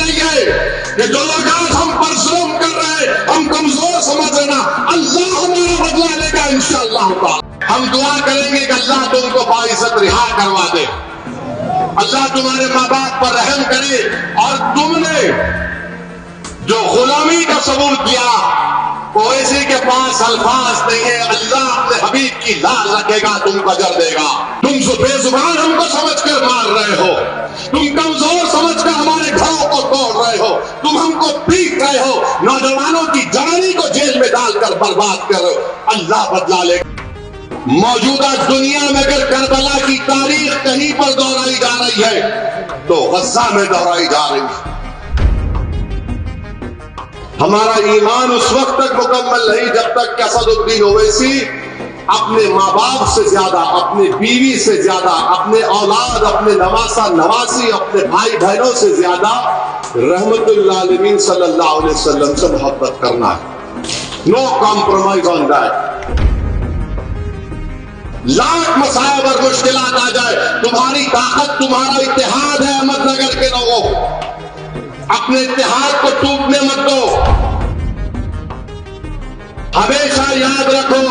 نہیں ہے کہ جو لوگ آج ہم پر ظلم کر رہے ہیں، ہم کمزور سمجھ رہے، اللہ ہمارا بدلہ لے گا انشاءاللہ تعالی۔ ہم دعا کریں گے کہ اللہ تم کو باعزت رہا کروا دے، اللہ تمہارے ماں باپ پر رحم کرے، اور تم نے جو غلامی کا ثبوت دیا اویسی کے پاس الفاظ نہیں ہے، اللہ اپنے حبیب کی لاز رکھے گا، تم کو اجر دے گا۔ تم بے زبان ہم کو سمجھ کر مار رہے ہو، تم کمزور سمجھ کر ہمارے گھروں کو توڑ رہے ہو، تم ہم کو پیٹ رہے ہو، نوجوانوں کی جوانی کو جیل میں ڈال کر برباد کر رہے ہو، اللہ بدلا لے گا۔ موجودہ دنیا میں اگر کربلا کی تاریخ کہیں پر دہرائی جا رہی ہے تو غزہ میں دہرائی جا رہی ہے۔ ہمارا ایمان اس وقت تک مکمل نہیں جب تک کہ اسد الدین اویسی اپنے ماں باپ سے زیادہ، اپنے بیوی سے زیادہ، اپنے اولاد، اپنے نواسا نواسی، اپنے بھائی بہنوں سے زیادہ رحمت للعالمین صلی اللہ علیہ وسلم سے محبت کرنا ہے۔ نو کمپرومائز آن دیٹ۔ لاکھ مسائب اور مشکلات آ جائے، تمہاری طاقت، تمہارا اتحاد ہے احمد نگر کے لوگوں، اپنے اتحاد کو ٹوٹنے مت دو۔ ہمیشہ یاد رکھو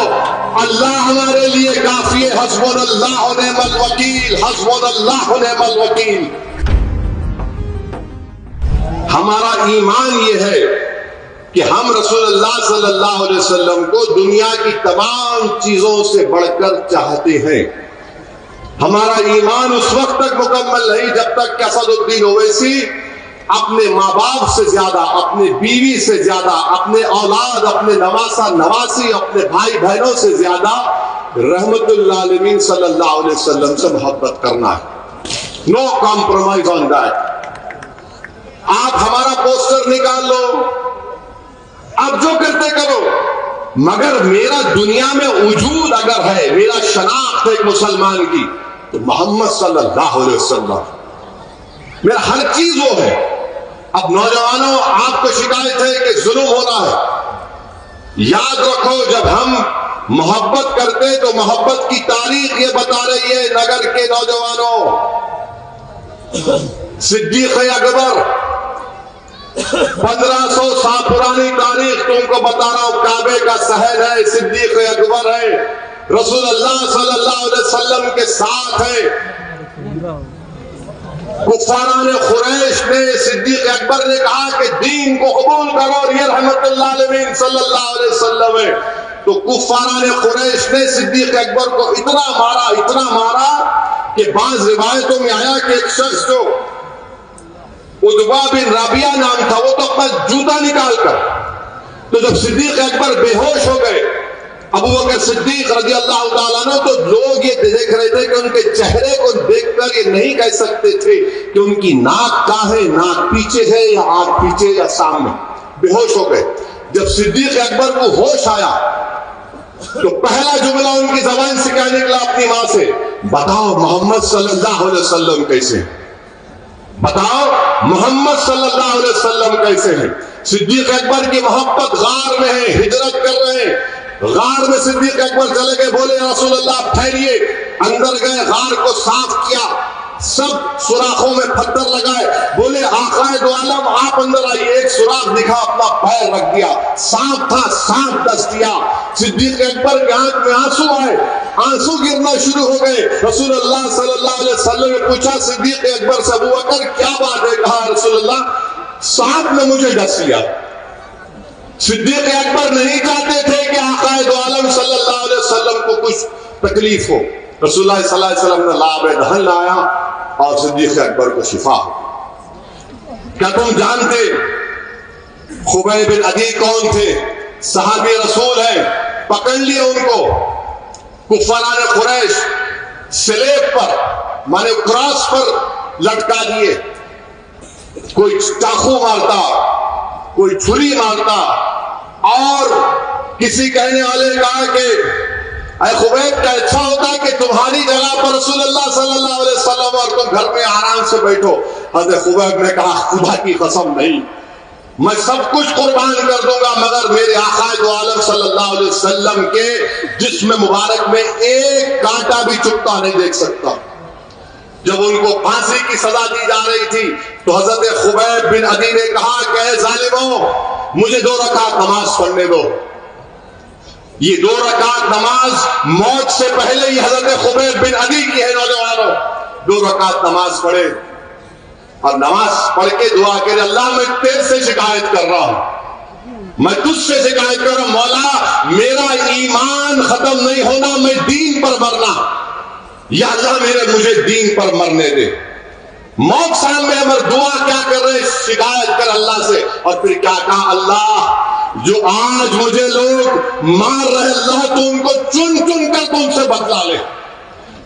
اللہ ہمارے لیے کافی ہے، حسبنا اللہ و نعم الوکیل، حسبنا اللہ و نعم الوکیل۔ ہمارا ایمان یہ ہے کہ ہم رسول اللہ صلی اللہ علیہ وسلم کو دنیا کی تمام چیزوں سے بڑھ کر چاہتے ہیں۔ ہمارا ایمان اس وقت تک مکمل نہیں جب تک کہ اسد الدین اویسی اپنے ماں باپ سے زیادہ، اپنے بیوی سے زیادہ، اپنے اولاد، اپنے نواسا نواسی، اپنے بھائی بہنوں سے زیادہ رحمت للعالمین صلی اللہ علیہ وسلم سے محبت کرنا ہے۔ نو کمپرومائز آن دیٹ۔ آپ ہمارا پوسٹر نکال لو، آپ جو کرتے کرو، مگر میرا دنیا میں وجود اگر ہے، میرا شناخت ہے ایک مسلمان کی، تو محمد صلی اللہ علیہ وسلم میرا ہر چیز وہ ہے۔ اب نوجوانوں، آپ کو شکایت ہے کہ ظلم ہو رہا ہے، یاد رکھو جب ہم محبت کرتے تو محبت کی تاریخ یہ بتا رہی ہے نگر کے نوجوانوں، صدیق اکبر 1500 سال پرانی تاریخ تم کو بتا رہا ہوں، کعبے کا صحن ہے، صدیق اکبر ہے، رسول اللہ صلی اللہ علیہ وسلم کے ساتھ ہے۔ کفاران قریش نے صدیق اکبر نے کہا کہ دین کو قبول کرو اور یہ رحمت اللہ علیہ صلی اللہ علیہ وسلم ہے، تو کفاران قریش نے صدیق اکبر کو اتنا مارا کہ بعض روایتوں میں آیا کہ ایک شخص جو عتبہ بن رابعہ نام تھا، وہ تو اپنا جوتا نکال کر، تو جب صدیق اکبر بے ہوش ہو گئے، ابو بکر صدیق رضی اللہ تعالیٰ عنہ، تو لوگ یہ دیکھ رہے تھے کہ ان کے چہرے کو دیکھ کر یہ نہیں کہہ سکتے تھے کہ ان کی ناک کہاں ہے، ناک پیچھے ہے یا آنکھ پیچھے یا سامنے، بے ہوش ہو گئے۔ جب صدیق اکبر کو ہوش آیا تو پہلا جملہ ان کی زبان سے کیا نکلا اپنی ماں سے، بتاؤ محمد صلی اللہ علیہ وسلم کیسے، بتاؤ محمد صلی اللہ علیہ وسلم کیسے ہیں۔ صدیق اکبر کی محبت غار میں ہے، ہجرت کر رہے ہیں، غار میں صدیق اکبر چلے گئے، بولے رسول اللہ آپ ٹھہریے، اندر گئے، غار کو صاف کیا، سب سوراخوں میں پتھر لگائے، بولے آقا دو عالم آپ اندر آئیے، ایک سوراخ دکھا، اپنا پیر رکھ دیا، سانپ تھا، سانپ ڈس دیا۔ صدیق اکبر کے آنکھ میں آنسو آئے، آنسو گرنا شروع ہو گئے۔ رسول اللہ صلی اللہ علیہ وسلم نے پوچھا صدیق اکبر سے، ابو بکر کیا بات ہے؟ کہا رسول اللہ سانپ نے مجھے ڈس لیا۔ صدیق اکبر نہیں چاہتے تھے کہ آقا دو عالم صلی اللہ علیہ وسلم کو کچھ تکلیف ہو۔ رسول اللہ صلی اللہ علیہ وسلم نے لعاب دہن لایا اور صدیق اکبر کو شفا ہو۔ کیا تم جانتے خبیب بن عدی کون تھے؟ صحابی رسول ہیں، پکڑ لیے ان کو، کفاران قریش سلیب پر مانے کراس پر لٹکا دیے، کوئی چاقو مارتا، کوئی چھری مارتا، اور کسی کہنے والے نے کہا کہ اے خبیب کا اچھا ہوتا کہ تمہاری جگہ پر رسول اللہ صلی اللہ علیہ وسلم اور تم گھر میں آرام سے بیٹھو۔ حضرت خبیب نے کہا خدا کی قسم نہیں، میں سب کچھ قربان کر دوں گا مگر میرے آقا دو عالم صلی اللہ علیہ وسلم کے جسم مبارک میں ایک کانٹا بھی چبھتا نہیں دیکھ سکتا۔ جب ان کو پھانسی کی سزا دی جا رہی تھی تو حضرت خبیب بن عدی نے کہا کہ اے ظالموں، مجھے 2 رکعت نماز پڑھنے دو۔ یہ 2 رکعت نماز موت سے پہلے ہی حضرت خبیب بن عدی کی ہے۔ نوجوانوں، 2 رکعت نماز پڑھے اور نماز پڑھ کے دعا کرے، اللہ میں تیرے سے شکایت کر رہا ہوں، میں تجھ سے شکایت کر رہا ہوں، مولا میرا ایمان ختم نہیں ہونا، میں دین پر مرنا، یا اللہ مجھے دین پر مرنے دے۔ موت سامنے ہمارے دعا کیا کر رہے، شکایت کر اللہ سے، اور پھر کیا کہا، اللہ جو آج مجھے لوگ مار رہے، اللہ تو ان کو چن چن کر تم سے بدلا لے۔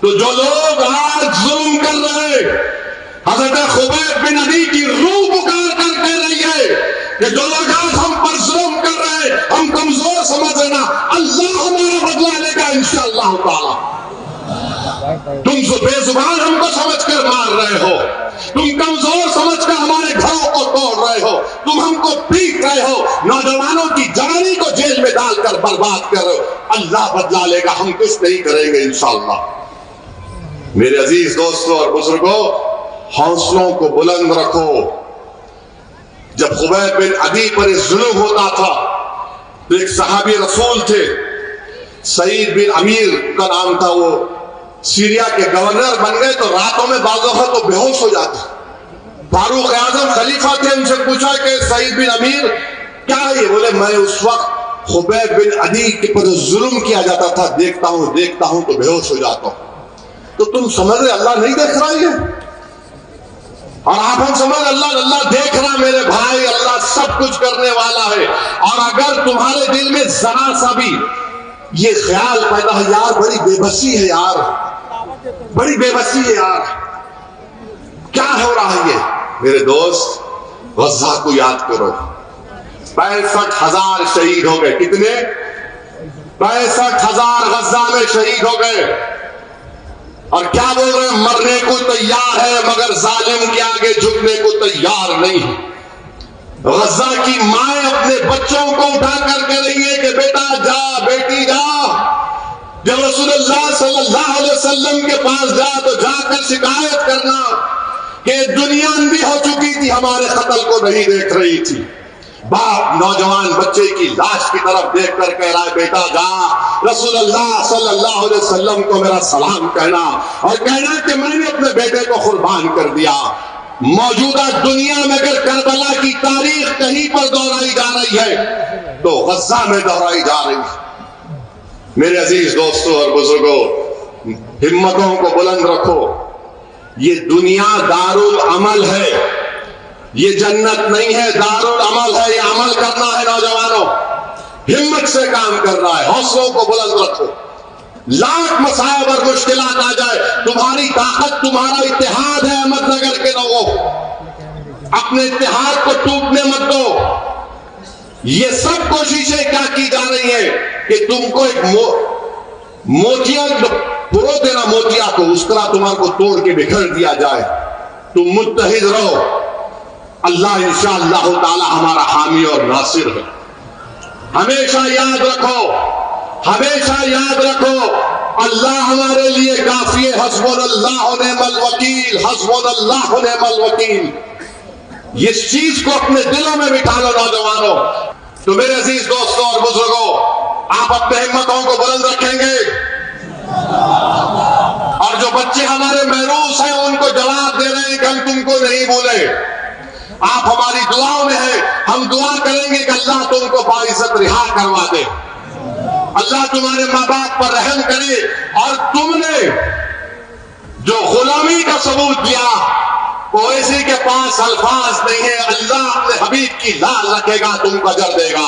تو جو لوگ آج ظلم کر رہے، حضرت خبیب بن عدی کی روح پکار کر کہہ رہی ہے کہ جو لوگ آج ہم پر ظلم کر رہے، ہم کمزور سمجھ رہے نا، اللہ ہمارا بدلا لے گا انشاءاللہ تعالی۔ تم بے زبان ہم کو سمجھ کر مار رہے ہو، تم کمزور سمجھ کر ہمارے گھروں کو توڑ رہے ہو، تم ہم کو پیٹ رہے ہو، نوجوانوں کی جوانی کو جیل میں ڈال کر برباد کر رہے ہو، اللہ بدلا لے گا، ہم کچھ نہیں کریں گے انشاءاللہ۔ میرے عزیز دوستوں اور بزرگوں، حوصلوں کو بلند رکھو۔ جب خبیب بن عدی پر ظلم ہوتا تھا تو ایک صحابی رسول تھے، سعید بن امیر کا نام تھا، وہ سیریا کے گورنر بن گئے تو راتوں میں بعض اوقات تو بے ہوش ہو جاتے۔ فاروق اعظم خلیفہ تھے، ان سے پوچھا کہ سعید بن امیر کیا ہے یہ؟ بولے میں اس وقت خبیب بن عدی کے پر ظلم کیا جاتا تھا، دیکھتا ہوں تو بے ہوش ہو جاتا ہوں۔ تو تم سمجھ رہے اللہ نہیں دیکھ رہا یہ؟ اور آپ ہم سمجھ اللہ دیکھ رہا میرے بھائی، اللہ سب کچھ کرنے والا ہے۔ اور اگر تمہارے دل میں ذرا سا بھی یہ خیال پیدا ہے، یار بڑی بے بسی ہے، یار بڑی بے بسی ہے، یار کیا ہو رہا ہے یہ؟ میرے دوست، غزہ کو یاد کرو، 65,000 شہید ہو گئے۔ کتنے؟ 65,000 غزہ میں شہید ہو گئے، اور کیا بول رہے ہیں؟ مرنے کو تیار ہے مگر ظالم کے آگے جھکنے کو تیار نہیں۔ غزہ کی مائیں اپنے بچوں کو اٹھا کر کہہ رہی ہے کہ بیٹا جا، بیٹی جا۔ جب رسول اللہ صلی اللہ علیہ وسلم کے پاس جا تو جا کر شکایت کرنا کہ دنیا اندھی ہو چکی تھی، ہمارے قتل کو نہیں دیکھ رہی تھی۔ باپ نوجوان بچے کی لاش کی طرف دیکھ کر کہہ رہا ہے بیٹا جا، رسول اللہ صلی اللہ علیہ وسلم کو میرا سلام کہنا اور کہنا کہ میں نے اپنے بیٹے کو قربان کر دیا۔ موجودہ دنیا میں اگر کربلا کی تاریخ کہیں پر دہرائی جا رہی ہے تو غزہ میں دہرائی جا رہی ہے۔ میرے عزیز دوستوں اور بزرگوں، ہمتوں کو بلند رکھو۔ یہ دنیا دارالعمل ہے، یہ جنت نہیں ہے، دارالعمل ہے، یہ عمل کرنا ہے۔ نوجوانوں، ہمت سے کام کرنا ہے، حوصلوں کو بلند رکھو۔ لاکھ مصائب اور مشکلات آ جائے، تمہاری طاقت تمہارا اتحاد ہے۔ احمد نگر کے لوگوں، اپنے اتحاد کو ٹوٹنے مت دو۔ یہ سب کوششیں کیا کی جا رہی ہیں کہ تم کو ایک موتیا پرو دینا، موتیا کو اس طرح تمہارے کو توڑ کے بکھر دیا جائے۔ تم متحد رہو، اللہ انشاءاللہ تعالی ہمارا حامی اور ناصر ہے۔ ہمیشہ یاد رکھو، ہمیشہ یاد رکھو، اللہ ہمارے لیے کافی ہے۔ حسبنا اللہ و نعم الوکیل، حسبنا اللہ و نعم الوکیل۔ اس چیز کو اپنے دلوں میں بٹھا لو نوجوانوں۔ تو میرے عزیز دوستوں اور بزرگوں، آپ اپنے ہمتوں کو بلند رکھیں گے، اور جو بچے ہمارے محروس ہیں ان کو جواب دے رہے ہیں کہ ہم تم کو نہیں بھولے، آپ ہماری دعاؤں میں ہیں۔ ہم دعا کریں گے کہ اللہ تم کو باعزت رہا کروا دے، اللہ تمہارے ماں باپ پر رحم کرے، اور تم نے جو غلامی کا ثبوت دیا اویسی کے پاس الفاظ نہیں ہے، اللہ اپنے حبیب کی لاج رکھے گا، تم کو اجر دے گا۔